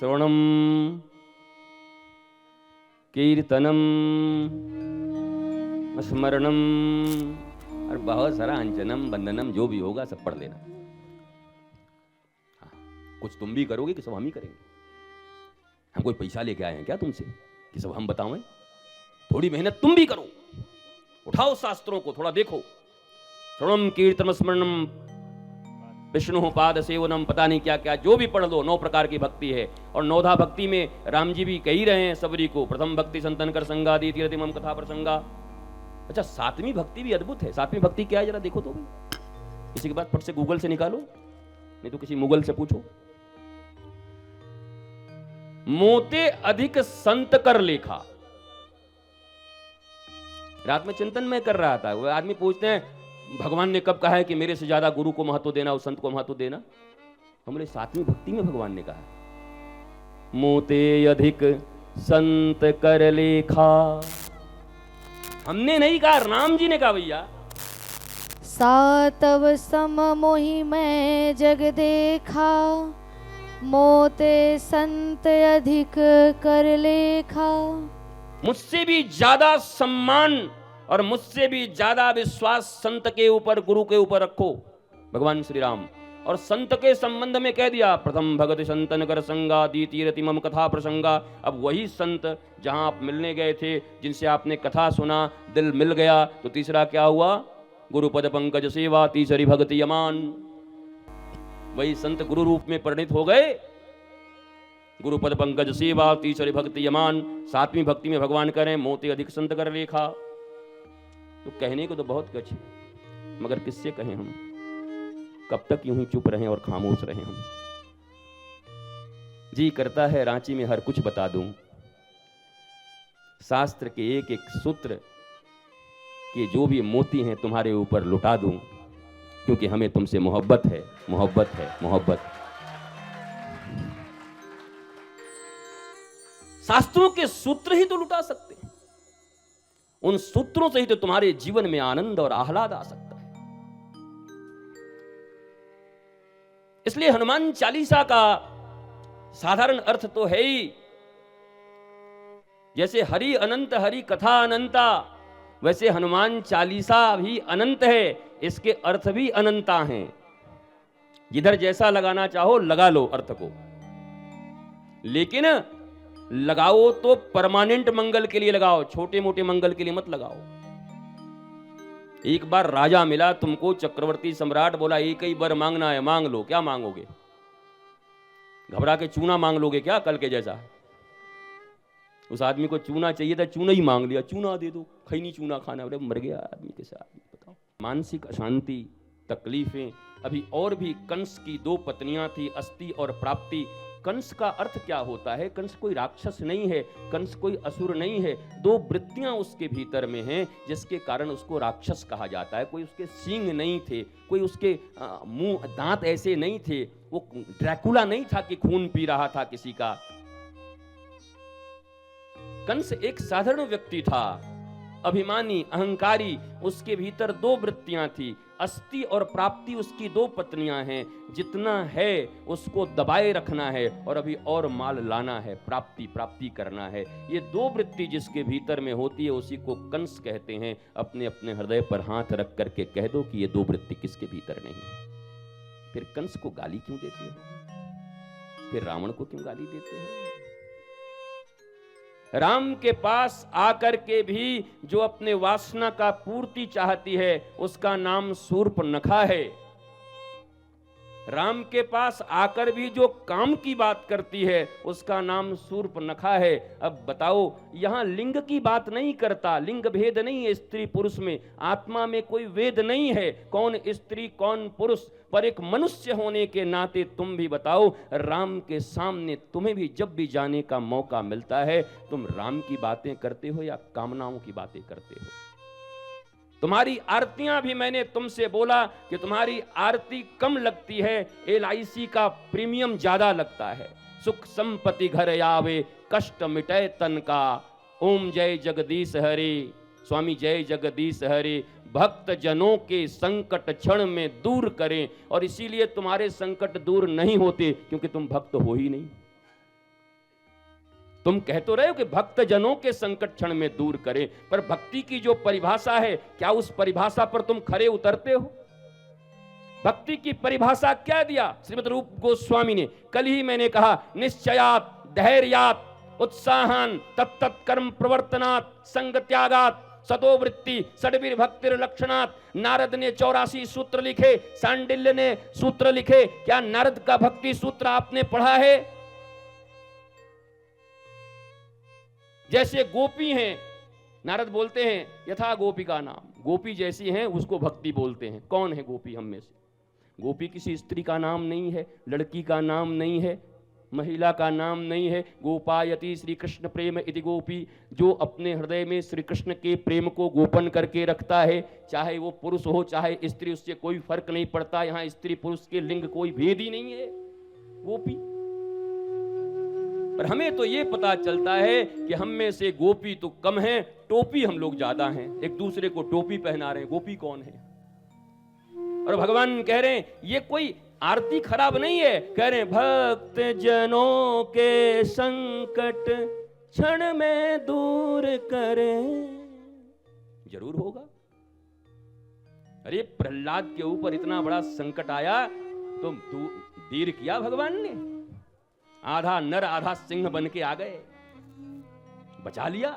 श्रवणम कीर्तनम स्मरणम और बहुत सारा अंजनम बंदनम जो भी होगा सब पढ़ लेना। कुछ तुम भी करोगे कि सब हम ही करेंगे? हम कोई पैसा लेके आए हैं क्या तुमसे कि सब हम बताएं? थोड़ी मेहनत तुम भी करो, उठाओ शास्त्रों को थोड़ा देखो। श्रवणम कीर्तनम स्मरणम विष्णु पाद सेवनम, पता नहीं क्या क्या जो भी पढ़ लो। 9 प्रकार की भक्ति है और 9धा भक्ति में राम जी भी कह ही रहे हैं सबरी को, प्रथम भक्ति संतन कर संगा दी तीरति मम कथा प्रसंगा। अच्छा 7वीं भक्ति भी अद्भुत है। 7वीं भक्ति क्या है जरा देखो तो भी। इसी के बाद फट से गूगल से निकालो, नहीं तो किसी मुगल से पूछो। मोते अधिक संत कर लेखा। रात में चिंतन में कर रहा था, वो आदमी पूछते हैं भगवान ने कब कहा है कि मेरे से ज्यादा गुरु को महत्व देना, उस संत को महत्व देना? हमने 7वीं भक्ति में भगवान ने कहा मोते अधिक संत कर लेखा। हमने नहीं कहा, राम जी ने कहा भैया। सातव सम मोहि मैं जग देखा, मोते संत अधिक कर लेखा। मुझसे भी ज्यादा सम्मान और मुझसे भी ज्यादा विश्वास संत के ऊपर, गुरु के ऊपर रखो, भगवान श्री राम। और संत के संबंध में कह दिया प्रथम भगत संतन कर संगा द्वितीय रति मम कथा प्रसंगा। अब वही संत जहां आप मिलने गए थे, जिनसे आपने कथा सुना, दिल मिल गया, तो तीसरा क्या हुआ? गुरुपद पंकज सेवा तीसरी भक्ति यमान। वही संत गुरु रूप में परिणित हो गए। गुरुपद पंकज सेवा तीसरी भक्ति यमान। 7वीं भक्ति में भगवान करें मोते अधिक संत कर लेखा। तो कहने को तो बहुत कुछ है, मगर किससे कहें हम? कब तक यूं ही चुप रहें और खामोश रहें हम? जी करता है रांची में हर कुछ बता दूं, शास्त्र के एक एक सूत्र के जो भी मोती हैं तुम्हारे ऊपर लुटा दूं, क्योंकि हमें तुमसे मोहब्बत है, मोहब्बत है, मोहब्बत। शास्त्रों के सूत्र ही तो लुटा सकते हैं। उन सूत्रों से ही तो तुम्हारे जीवन में आनंद और आह्लाद आ सकता है। इसलिए हनुमान चालीसा का साधारण अर्थ तो है ही, जैसे हरि अनंत हरि कथा अनंता, वैसे हनुमान चालीसा भी अनंत है, इसके अर्थ भी अनंता हैं। जिधर जैसा लगाना चाहो लगा लो अर्थ को, लेकिन लगाओ तो परमानेंट मंगल के लिए लगाओ, छोटे मोटे मंगल के लिए मत लगाओ। एक बार राजा मिला तुमको, चक्रवर्ती सम्राट, बोला एक ही बार मांगना है, मांग लो। क्या मांगोगे? घबरा के चूना मांग लोगे क्या कल के जैसा? उस आदमी को चूना चाहिए था, चूना ही मांग लिया। चूना दे दो, खैनी चूना खाना। अरे मर गया आदमी के साथ। बताओ, मानसिक अशांति, तकलीफें। अभी और भी कंस की 2 पत्नियां थी, अस्ति और प्राप्ति। कंस का अर्थ क्या होता है? कंस कोई राक्षस नहीं है, कंस कोई असुर नहीं है। 2 वृत्तियां उसके भीतर में हैं, जिसके कारण उसको राक्षस कहा जाता है। कोई उसके सींग नहीं थे, कोई उसके मुंह दांत ऐसे नहीं थे, वो ड्रैकुला नहीं था कि खून पी रहा था किसी का। कंस एक साधारण व्यक्ति था, अभिमानी, अहंकारी। उसके भीतर 2 वृत्तियां थी, अस्ति और प्राप्ति उसकी 2 पत्नियां हैं। जितना है उसको दबाए रखना है और अभी और माल लाना है, प्राप्ति प्राप्ति करना है। ये 2 वृत्ति जिसके भीतर में होती है उसी को कंस कहते हैं। अपने अपने हृदय पर हाथ रख करके कह दो कि ये 2 वृत्ति किसके भीतर नहीं है। फिर कंस को गाली क्यों देते हो? फिर रावण को क्यों गाली देते हो? राम के पास आकर के भी जो अपने वासना का पूर्ति चाहती है उसका नाम शूर्पणखा है। राम के पास आकर भी जो काम की बात करती है उसका नाम शूर्पणखा है। अब बताओ, यहां लिंग की बात नहीं करता, लिंग भेद नहीं है स्त्री पुरुष में, आत्मा में कोई वेद नहीं है कौन स्त्री कौन पुरुष। पर एक मनुष्य होने के नाते तुम भी बताओ, राम के सामने तुम्हें भी जब भी जाने का मौका मिलता है, तुम राम की बातें करते हो या कामनाओं की बातें करते हो? तुम्हारी आरतियां भी मैंने तुमसे बोला कि तुम्हारी आरती कम लगती है, LIC का प्रीमियम ज्यादा लगता है। सुख संपत्ति घर आवे, कष्ट मिटे तन का। ओम जय जगदीश हरि, स्वामी जय जगदीश हरि। भक्त जनों के संकट क्षण में दूर करें। और इसीलिए तुम्हारे संकट दूर नहीं होते क्योंकि तुम भक्त हो ही नहीं। तुम कह तो रहे हो कि भक्त जनों के संकट क्षण में दूर करे, पर भक्ति की जो परिभाषा है, क्या उस परिभाषा पर तुम खरे उतरते हो? भक्ति की परिभाषा क्या दिया श्रीमद रूप गोस्वामी ने? कल ही मैंने कहा, निश्चयात, धैर्यात, उत्साहान, तत्त कर्म प्रवर्तनात्, संग त्यागात, सतोवृत्ति, षड्वीर भक्तिर लक्षणात्। नारद ने 84 सूत्र लिखे, सांडिल्य ने सूत्र लिखे। क्या नारद का भक्ति सूत्र आपने पढ़ा है? जैसे गोपी हैं, नारद बोलते हैं यथा गोपी का नाम, गोपी जैसी हैं उसको भक्ति बोलते हैं। कौन है गोपी हम में से? गोपी किसी स्त्री का नाम नहीं है, लड़की का नाम नहीं है, महिला का नाम नहीं है। गोपायति श्री कृष्ण प्रेम इति गोपी, जो अपने हृदय में श्री कृष्ण के प्रेम को गोपन करके रखता है, चाहे वो पुरुष हो चाहे स्त्री, उससे कोई फर्क नहीं पड़ता। यहाँ स्त्री पुरुष के लिंग कोई भेद ही नहीं है, गोपी। पर हमें तो ये पता चलता है कि हम में से गोपी तो कम है, टोपी हम लोग ज्यादा हैं। एक दूसरे को टोपी पहना रहे हैं, गोपी कौन है? और भगवान कह रहे हैं ये कोई आरती खराब नहीं है, कह रहे हैं भक्त जनों के संकट क्षण में दूर करे। जरूर होगा। अरे प्रहलाद के ऊपर इतना बड़ा संकट आया तो देर किया भगवान ने? आधा नर आधा सिंह बन के आ गए, बचा लिया।